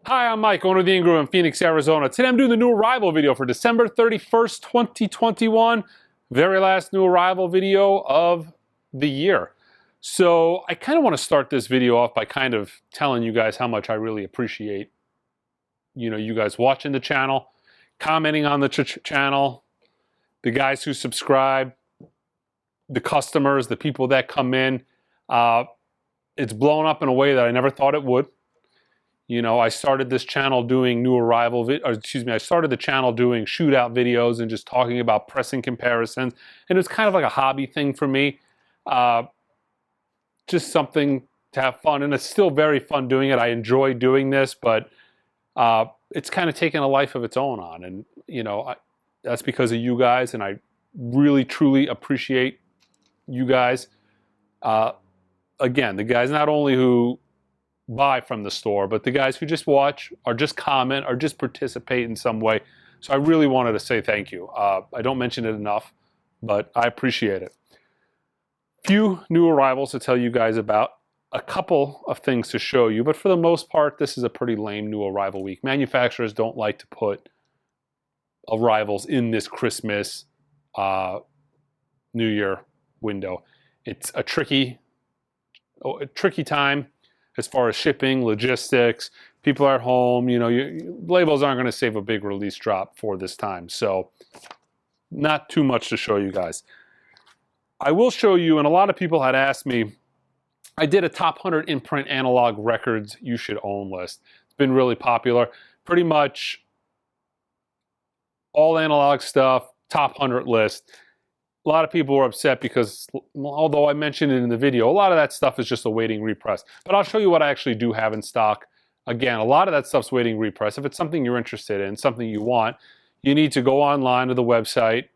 Hi, I'm Mike, owner of the In-Groove in Phoenix, Arizona. Today I'm doing the new arrival video for December 31st, 2021. Very last new arrival video of the year. So I kind of want to start this video off by kind of telling you guys how much I really appreciate, you guys watching the channel, commenting on the channel, the guys who subscribe, the customers, the people that come in. It's blown up in a way that I never thought it would. I started this channel doing I started the channel doing shootout videos and just talking about pressing comparisons. And it was kind of like a hobby thing for me. Just something to have fun. And it's still very fun doing it. I enjoy doing this, but it's kind of taken a life of its own on. And, that's because of you guys. And I really, truly appreciate you guys. Again, the guys not only who buy from the store, but the guys who just watch or just comment or just participate in some way. So I really wanted to say thank you. I don't mention it enough, but I appreciate it. Few new arrivals to tell you guys about, a couple of things to show you, but for the most part, this is a pretty lame new arrival week. Manufacturers don't like to put arrivals in this Christmas, New Year window. It's a tricky time. As far as shipping, logistics, people are at home, labels aren't going to save a big release drop for this time. So not too much to show you guys. I will show you, and a lot of people had asked me, I did a top 100 in-print analog records you should own list. It's been really popular. Pretty much all analog stuff, top 100 list. A lot of people were upset because, although I mentioned it in the video, a lot of that stuff is just awaiting repress. But I'll show you what I actually do have in stock. Again, a lot of that stuff's waiting repress. If it's something you're interested in, something you want, you need to go online to the website,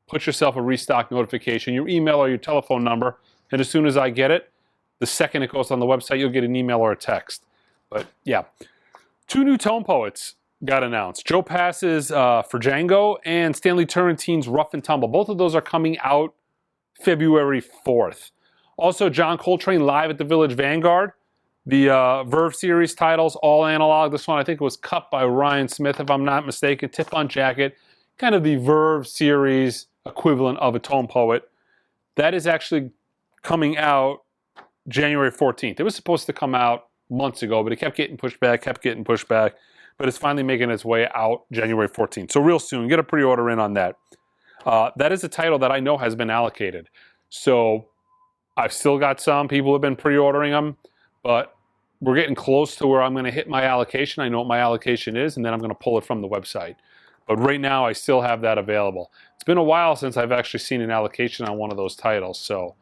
put yourself a restock notification, your email or your telephone number, and as soon as I get it, the second it goes on the website, you'll get an email or a text. But yeah, 2 new Tone Poets got announced. Joe Pass's for Django and Stanley Turrentine's Rough and Tumble. Both of those are coming out February 4th. Also, John Coltrane live at the Village Vanguard. The Verve series titles, all analog. This one I think was cut by Ryan Smith, if I'm not mistaken. Tip-on jacket, kind of the Verve series equivalent of a Tone Poet. That is actually coming out January 14th. It was supposed to come out months ago, but it kept getting pushed back. But it's finally making its way out January 14th. So real soon, get a pre-order in on that. That is a title that I know has been allocated. So I've still got some. People have been pre-ordering them, but we're getting close to where I'm going to hit my allocation. I know what my allocation is, and then I'm going to pull it from the website. But right now, I still have that available. It's been a while since I've actually seen an allocation on one of those titles. So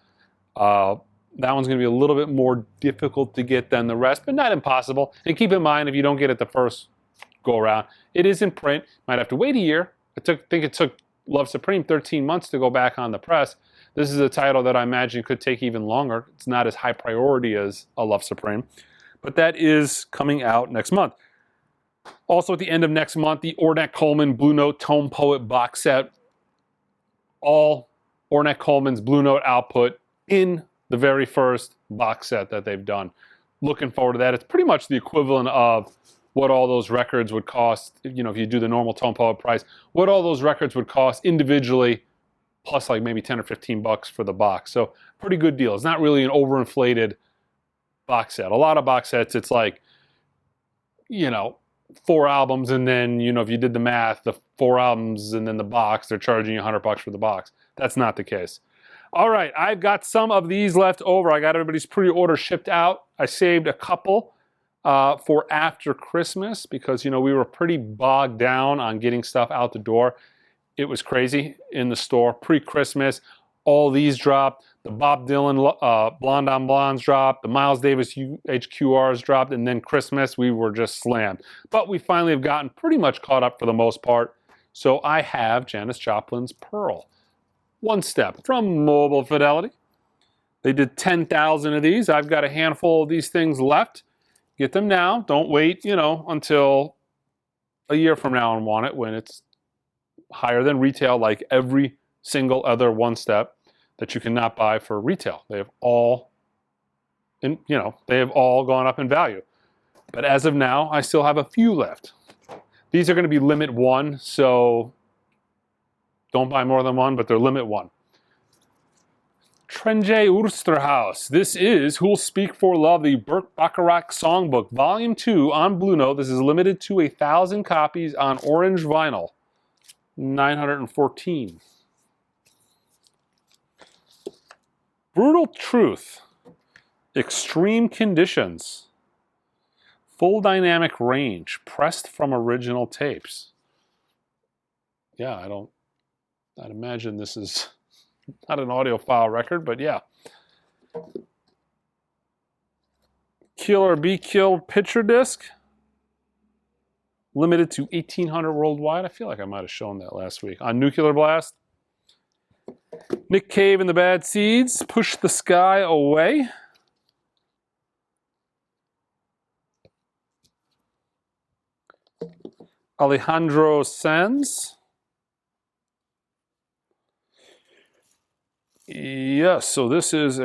that one's going to be a little bit more difficult to get than the rest, but not impossible. And keep in mind, if you don't get it the first go around, it is in print. Might have to wait a year. I think it took Love Supreme 13 months to go back on the press. This is a title that I imagine could take even longer. It's not as high priority as a Love Supreme, but that is coming out next month. Also at the end of next month, the Ornette Coleman Blue Note Tone Poet box set. All Ornette Coleman's Blue Note output in the very first box set that they've done. Looking forward to that. It's pretty much the equivalent of what all those records would cost, if you do the normal Tone Poet price, what all those records would cost individually, plus like maybe 10 or 15 bucks for the box. So pretty good deal. It's not really an overinflated box set. A lot of box sets, it's like, 4 albums, and then, if you did the math, the 4 albums and then the box, they're charging you 100 bucks for the box. That's not the case. All right, I've got some of these left over. I got everybody's pre-order shipped out. I saved a couple for after Christmas because, we were pretty bogged down on getting stuff out the door. It was crazy in the store. Pre-Christmas, all these dropped. The Bob Dylan Blonde on Blondes dropped. The Miles Davis HQRs dropped. And then Christmas, we were just slammed. But we finally have gotten pretty much caught up for the most part. So I have Janis Joplin's Pearl. One Step from Mobile Fidelity. They did 10,000 of these. I've got a handful of these things left. Get them now. Don't wait, until a year from now and want it when it's higher than retail, like every single other One Step that you cannot buy for retail. They have all gone up in value. But as of now, I still have a few left. These are going to be limit 1, so don't buy more than 1, but they're limit 1. Trijntje Oosterhuis. This is Who'll Speak for Love, the Burt Bacharach Songbook, Volume 2 on Blue Note. This is limited to 1,000 copies on orange vinyl. 914. Brutal Truth. Extreme Conditions. Full Dynamic Range. Pressed from original tapes. Yeah, I'd imagine this is not an audiophile record, but yeah. Kill or Be Killed picture disc. Limited to 1,800 worldwide. I feel like I might have shown that last week. On Nuclear Blast. Nick Cave and the Bad Seeds. Push the Sky Away. Alejandro Sanz. Yes, so this is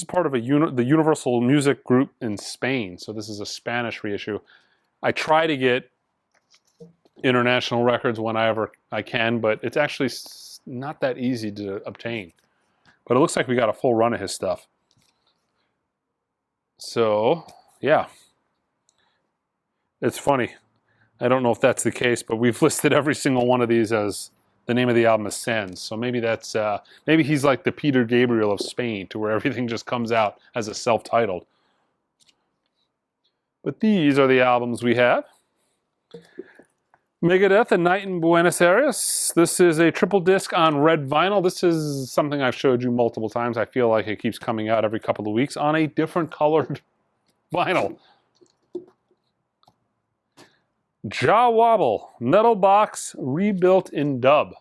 part of the Universal Music Group in Spain. So this is a Spanish reissue. I try to get international records whenever I can, but it's actually not that easy to obtain. But it looks like we got a full run of his stuff. So, yeah. It's funny. I don't know if that's the case, but we've listed every single one of these as the name of the album is Sanz. So maybe that's maybe he's like the Peter Gabriel of Spain, to where everything just comes out as a self-titled. But these are the albums we have. Megadeth, A Night in Buenos Aires. This is a triple disc on red vinyl. This is something I've showed you multiple times. I feel like it keeps coming out every couple of weeks on a different colored vinyl. Jaw Wobble, Metal Box, rebuilt in dub.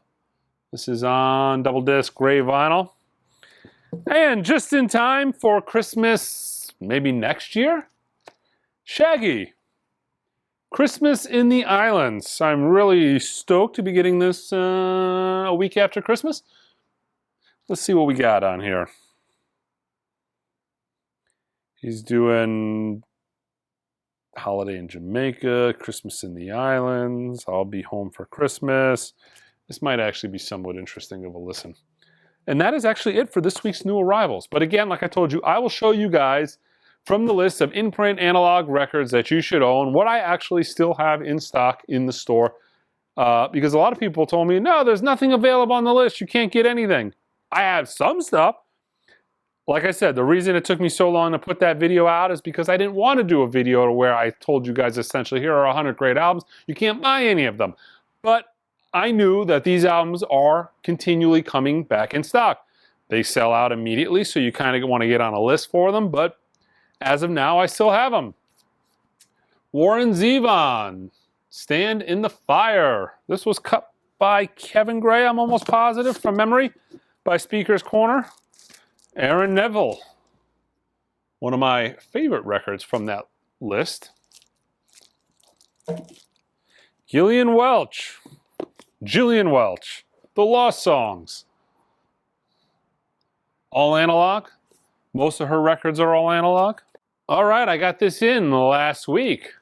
This is on double disc gray vinyl. And just in time for Christmas, maybe next year, Shaggy, Christmas in the Islands. I'm really stoked to be getting this a week after Christmas. Let's see what we got on here. He's doing Holiday in Jamaica, Christmas in the Islands, I'll Be Home for Christmas. This might actually be somewhat interesting of a listen. And that is actually it for this week's new arrivals. But again, like I told you, I will show you guys from the list of in-print analog records that you should own what I actually still have in stock in the store. Because a lot of people told me, no, there's nothing available on the list. You can't get anything. I have some stuff. Like I said, the reason it took me so long to put that video out is because I didn't want to do a video where I told you guys essentially, here are 100 great albums. You can't buy any of them. But I knew that these albums are continually coming back in stock. They sell out immediately, so you kind of want to get on a list for them. But as of now, I still have them. Warren Zevon, Stand in the Fire. This was cut by Kevin Gray, I'm almost positive, from memory, by Speaker's Corner. Aaron Neville, one of my favorite records from that list. Gillian Welch, The Lost Songs. All analog. Most of her records are all analog. All right, I got this in last week.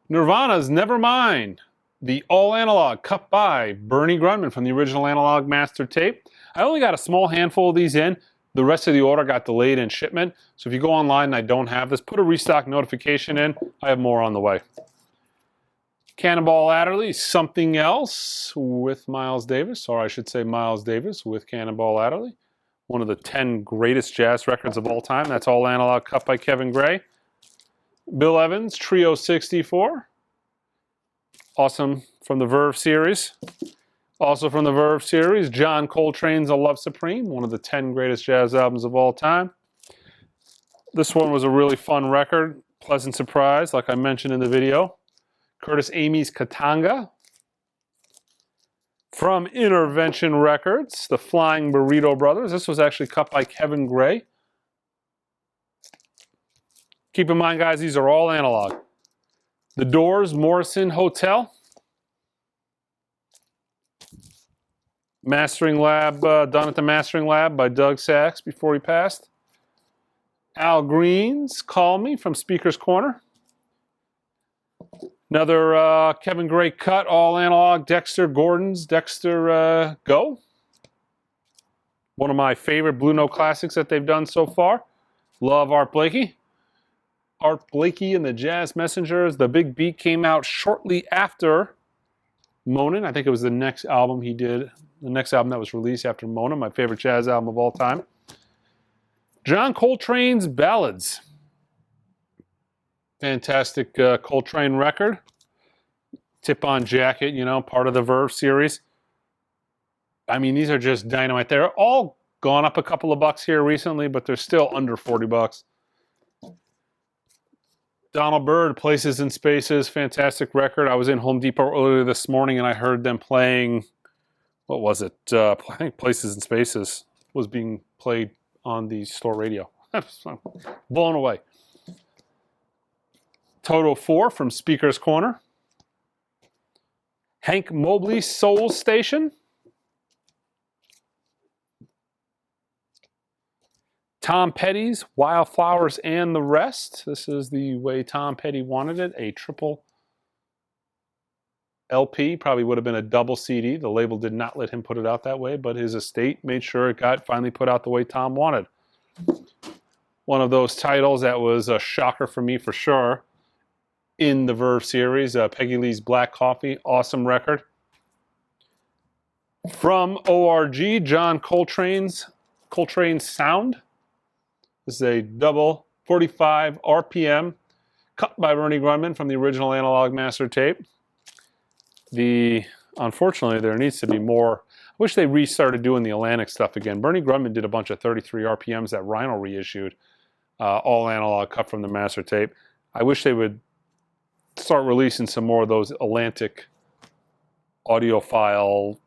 Nirvana's Nevermind, the all analog, cut by Bernie Grundman from the original analog master tape. I only got a small handful of these in. The rest of the order got delayed in shipment. So if you go online and I don't have this, put a restock notification in. I have more on the way. Cannonball Adderley, Something Else with Miles Davis, or I should say Miles Davis with Cannonball Adderley. One of the 10 greatest jazz records of all time. That's all analog, cut by Kevin Gray. Bill Evans, Trio 64. Awesome, from the Verve series. Also from the Verve series, John Coltrane's A Love Supreme, one of the 10 greatest jazz albums of all time. This one was a really fun record, pleasant surprise, like I mentioned in the video. Curtis Amy's Katanga. From Intervention Records, the Flying Burrito Brothers. This was actually cut by Kevin Gray. Keep in mind, guys, these are all analog. The Doors, Morrison Hotel. Mastering Lab, done at the Mastering Lab by Doug Sachs before he passed. Al Green's Call Me from Speaker's Corner. Another Kevin Gray cut, all analog, Dexter Gordon's Dexter Go. One of my favorite Blue Note classics that they've done so far. Love Art Blakey. Art Blakey and the Jazz Messengers. The Big Beat came out shortly after Monin. I think it was the next album he did. The next album that was released after Monin, my favorite jazz album of all time. John Coltrane's Ballads. Fantastic Coltrane record. Tip-on jacket, you know, part of the Verve series. I mean, these are just dynamite. They're all gone up a couple of bucks here recently, but they're still under 40 bucks. Donald Byrd, Places and Spaces, fantastic record. I was in Home Depot earlier this morning and I heard them playing, what was it? I think Places and Spaces was being played on the store radio. I'm blown away. Toto 4 from Speaker's Corner. Hank Mobley, Soul Station. Tom Petty's Wildflowers and the Rest. This is the way Tom Petty wanted it, a triple LP. Probably would have been a double CD. The label did not let him put it out that way, but his estate made sure it got finally put out the way Tom wanted. One of those titles that was a shocker for me for sure in the Verve series, Peggy Lee's Black Coffee, awesome record. From ORG, John Coltrane's Sound. This is a double 45 RPM cut by Bernie Grundman from the original analog master tape. Unfortunately, there needs to be more. I wish they restarted doing the Atlantic stuff again. Bernie Grundman did a bunch of 33 RPMs that Rhino reissued, all analog cut from the master tape. I wish they would start releasing some more of those Atlantic audiophile,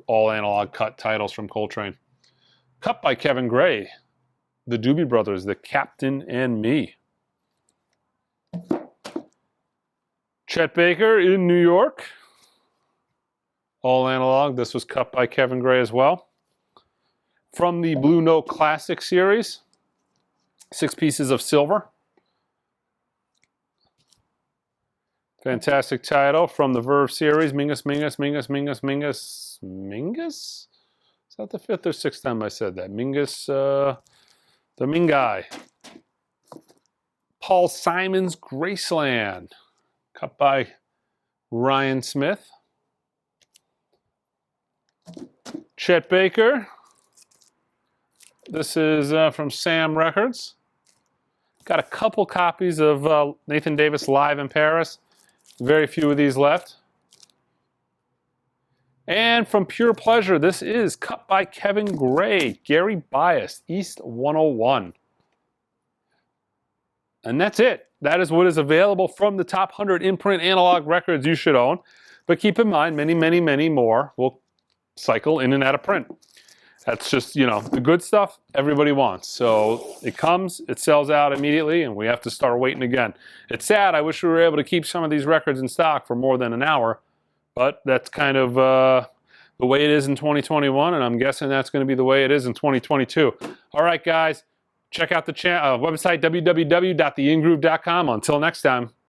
all analog cut titles from Coltrane. Cut by Kevin Gray. The Doobie Brothers, The Captain and Me. Chet Baker in New York. All analog. This was cut by Kevin Gray as well. From the Blue Note Classic series. 6 Pieces of Silver. Fantastic title from the Verve series. Mingus, Mingus, Mingus, Mingus, Mingus. Mingus? Is that the 5th or 6th time I said that? Mingus, the Mingai. Paul Simon's Graceland. Cut by Ryan Smith. Chet Baker. This is from Sam Records. Got a couple copies of Nathan Davis Live in Paris. Very few of these left. And from Pure Pleasure, this is cut by Kevin Gray, Gary Bias, East 101. And that's it. That is what is available from the top 100 in-print analog records you should own. But keep in mind, many, many, many more will cycle in and out of print. That's just, you know, the good stuff everybody wants. So it comes, it sells out immediately, and we have to start waiting again. It's sad. I wish we were able to keep some of these records in stock for more than an hour. But that's kind of the way it is in 2021, and I'm guessing that's going to be the way it is in 2022. All right, guys, check out the website, www.theingroove.com. Until next time.